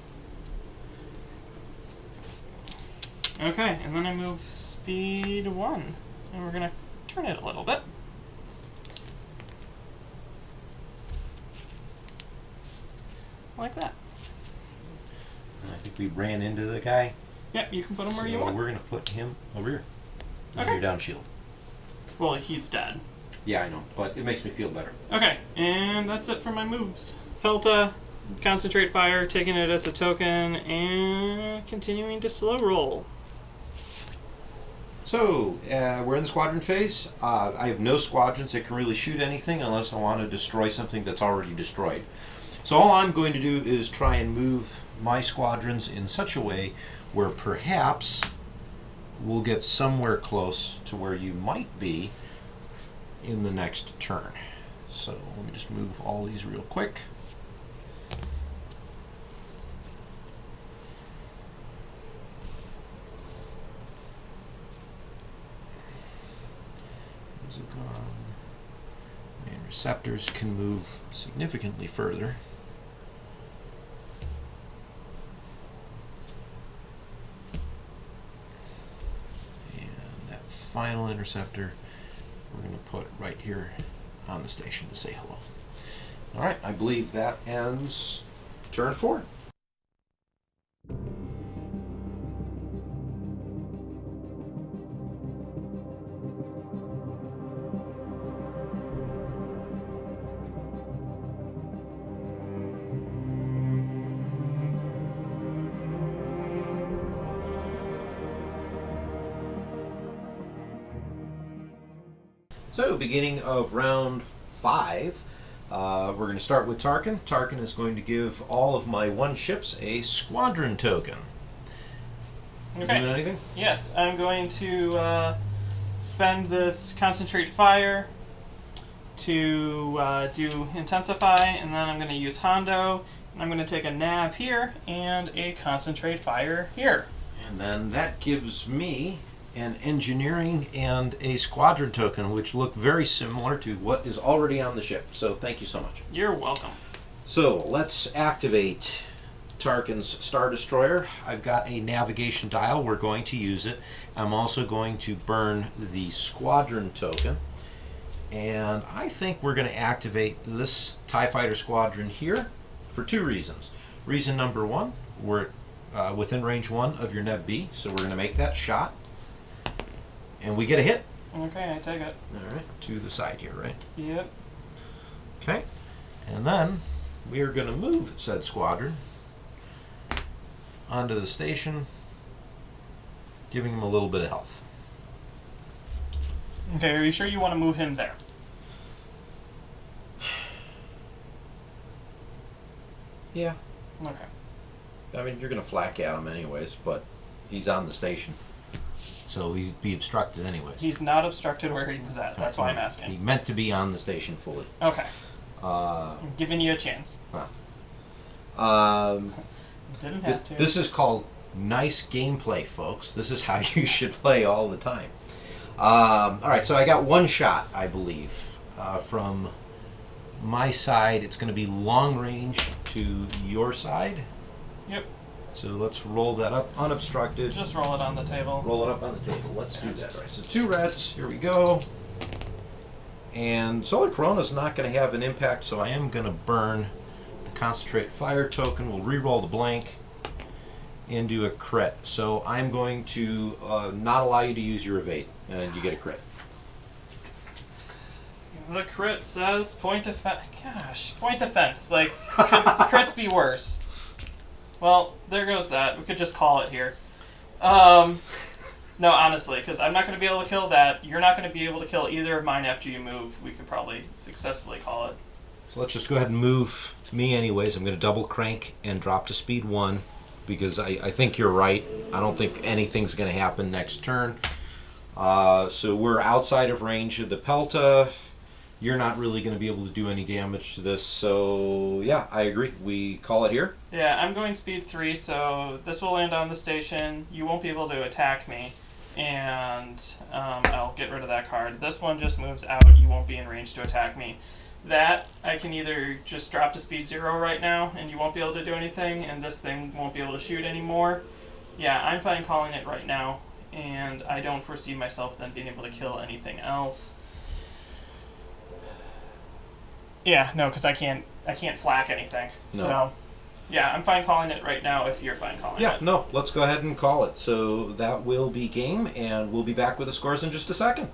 Okay, and then I move speed 1. And we're going to turn it a little bit. Like that. I think we ran into the guy. Yep, you can put him where you So want. we're going to put him over here. Okay. Over your down shield. Well, he's dead. Yeah, I know, but it makes me feel better. Okay, and that's it for my moves. Felta, concentrate fire, taking it as a token, and continuing to slow roll. So, we're in the squadron phase. I have no squadrons that can really shoot anything unless I want to destroy something that's already destroyed. So all I'm going to do is try and move my squadrons in such a way where perhaps we'll get somewhere close to where you might be in the next turn. So let me just move all these real quick. Those are gone. And receptors can move significantly further. Final interceptor we're going to put right here on the station to say hello. Alright, I believe that ends turn 4. So, beginning of round 5, we're going to start with Tarkin. Tarkin is going to give all of my 1 ships a squadron token. Okay. You doing anything? Yes, I'm going to spend this concentrate fire to do intensify, and then I'm going to use Hondo, and I'm going to take a nav here and a concentrate fire here. And then that gives me an engineering and a squadron token, which look very similar to what is already on the ship. So thank you so much. You're welcome. So let's activate Tarkin's Star Destroyer. I've got a navigation dial. We're going to use it. I'm also going to burn the squadron token. And I think we're going to activate this TIE Fighter squadron here for 2 reasons. Reason number 1, we're within range 1 of your Neb B, so we're going to make that shot. And we get a hit. Okay, I take it. Alright, to the side here, right? Yep. Okay. And then we are going to move said squadron onto the station, giving him a little bit of health. Okay, are you sure you want to move him there? Yeah. Okay. I mean, you're going to flak at him anyways, but he's on the station. So he'd be obstructed anyways. He's not obstructed where he was at. That's why I'm He asking. meant to be on the station fully. Okay. I'm giving you a chance. Didn't have to. This is called nice gameplay, folks. This is how you should play all the time. Alright, so I got 1 shot, I believe. From my side, it's going to be long range to your side. Yep. So let's roll that up unobstructed. Just roll it on the table. Roll it up on the table. Let's do that. All right. So 2 reds. Here we go. And Solar Corona's not going to have an impact, so I am going to burn the Concentrate Fire token. We'll re-roll the blank and do a crit. So I'm going to not allow you to use your evade, and you get a crit. The crit says point defense. Gosh, point defense. Like, could crits be worse? Well, there goes that. We could just call it here. No, honestly, because I'm not going to be able to kill that. You're not going to be able to kill either of mine after you move. We could probably successfully call it. So let's just go ahead and move me anyways. I'm going to double crank and drop to speed 1 because I think you're right. I don't think anything's going to happen next turn. So we're outside of range of the Pelta. You're not really going to be able to do any damage to this. So yeah, I agree. We call it here. Yeah, I'm going speed 3, so this will land on the station. You won't be able to attack me. And I'll get rid of that card. This one just moves out. You won't be in range to attack me. That, I can either just drop to speed 0 right now, and you won't be able to do anything, and this thing won't be able to shoot anymore. Yeah, I'm fine calling it right now, and I don't foresee myself then being able to kill anything else. Yeah, no, because I can't flak anything. No. So, yeah, I'm fine calling it right now if you're fine calling it. Yeah, no, let's go ahead and call it. So that will be game, and we'll be back with the scores in just a second.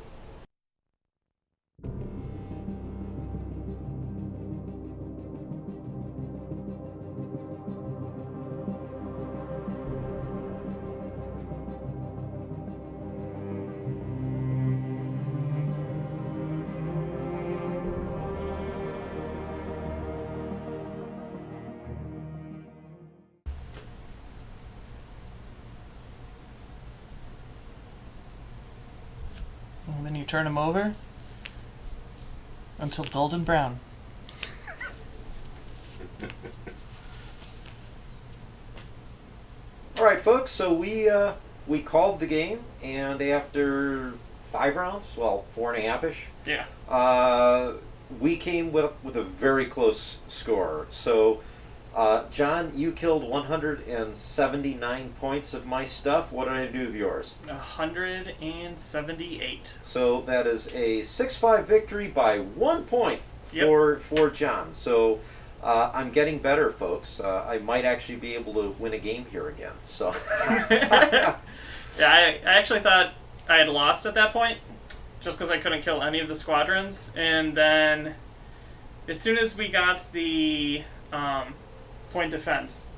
And then you turn them over until golden brown. All right, folks. So we called the game, and after 5 rounds, well, 4.5-ish. Yeah. We came with a very close score. So, John, you killed 179 points of my stuff. What did I do of yours? 178. So that is a 6-5 victory by 1 point for John. So I'm getting better, folks. I might actually be able to win a game here again. So Yeah, I actually thought I had lost at that point, just because I couldn't kill any of the squadrons. And then, as soon as we got the point defense,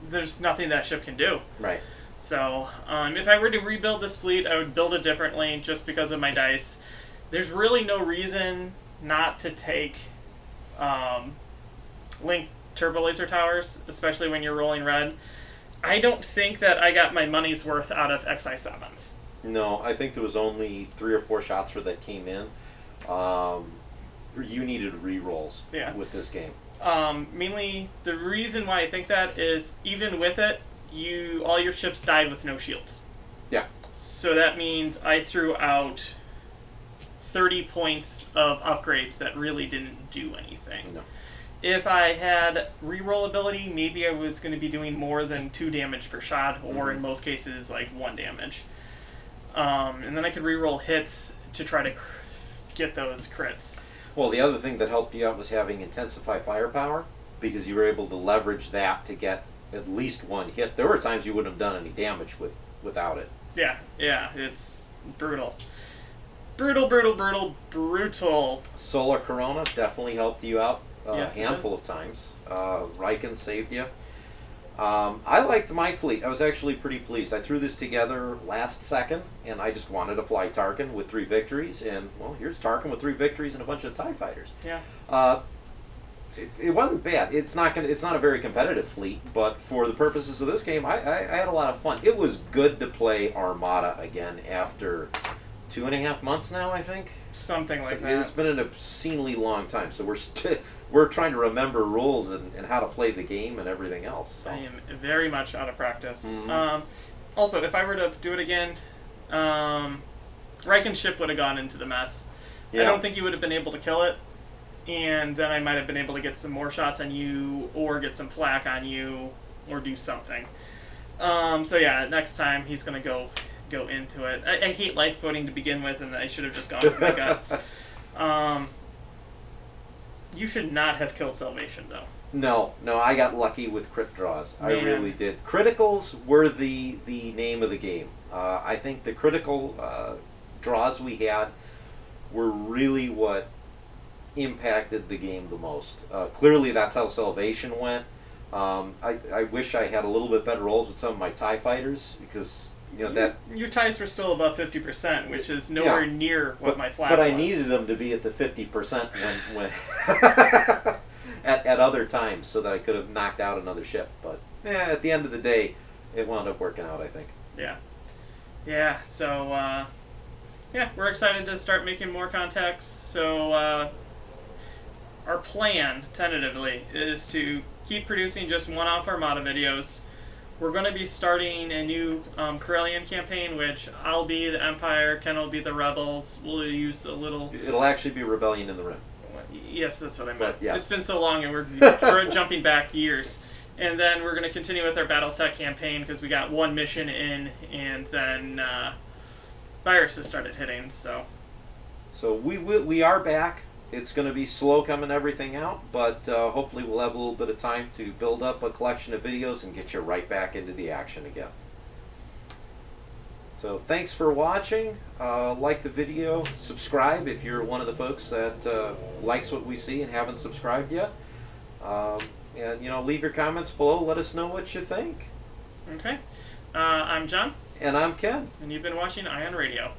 there's nothing that ship can do. Right. So, if I were to rebuild this fleet, I would build it differently just because of my dice. There's really no reason not to take Link turbo laser towers, especially when you're rolling red. I don't think that I got my money's worth out of XI7s. No, I think there was only 3 or 4 shots where that came in. You needed re-rolls with this game. Mainly, the reason why I think that is, even with it, all your ships died with no shields. Yeah. So that means I threw out 30 points of upgrades that really didn't do anything. No. If I had reroll ability, maybe I was going to be doing more than 2 damage per shot, or in most cases, like 1 damage. And then I could reroll hits to try to get those crits. Well, the other thing that helped you out was having Intensify Firepower, because you were able to leverage that to get at least 1 hit. There were times you wouldn't have done any damage without it. Yeah, it's brutal. Brutal. Solar Corona definitely helped you out a Yes, handful of times. Rieekan saved you. I liked my fleet. I was actually pretty pleased. I threw this together last second, and I just wanted to fly Tarkin with 3 victories, and, well, here's Tarkin with 3 victories and a bunch of TIE fighters. Yeah. It wasn't bad. It's not a very competitive fleet, but for the purposes of this game, I had a lot of fun. It was good to play Armada again after 2.5 months now, I think. Something like that. It's been an obscenely long time, so we're trying to remember rules and how to play the game and everything else. So. I am very much out of practice. Mm-hmm. Also, if I were to do it again, Rieekan's ship would have gone into the mess. Yeah. I don't think you would have been able to kill it, and then I might have been able to get some more shots on you, or get some flak on you, or do something. So yeah, next time he's gonna go into it. I hate lifeboating to begin with, and I should have just gone with my gut. You should not have killed Salvation though. No, I got lucky with crit draws. Man. I really did. Criticals were the name of the game. I think the critical draws we had were really what impacted the game the most. Clearly, that's how Salvation went. I wish I had a little bit better rolls with some of my TIE fighters because that your ties were still above 50%, which is nowhere near what my flag was. But was. I needed them to be at the 50% when at other times so that I could have knocked out another ship. But at the end of the day, it wound up working out, I think. Yeah. So we're excited to start making more contacts. So our plan, tentatively, is to keep producing just one-off Armada videos. We're going to be starting a new Corellian campaign, which I'll be the Empire, Ken will be the Rebels. We'll use a little... It'll actually be Rebellion in the Rim. Yes, that's what I meant. But, yeah. It's been so long, and we're jumping back years. And then we're going to continue with our BattleTech campaign, because we got one mission in, and then viruses started hitting, so... So we are back. It's going to be slow coming everything out, but hopefully we'll have a little bit of time to build up a collection of videos and get you right back into the action again. So thanks for watching. Like the video, subscribe if you're one of the folks that likes what we see and haven't subscribed yet. And leave your comments below. Let us know what you think. Okay. I'm John. And I'm Ken. And you've been watching Ion Radio.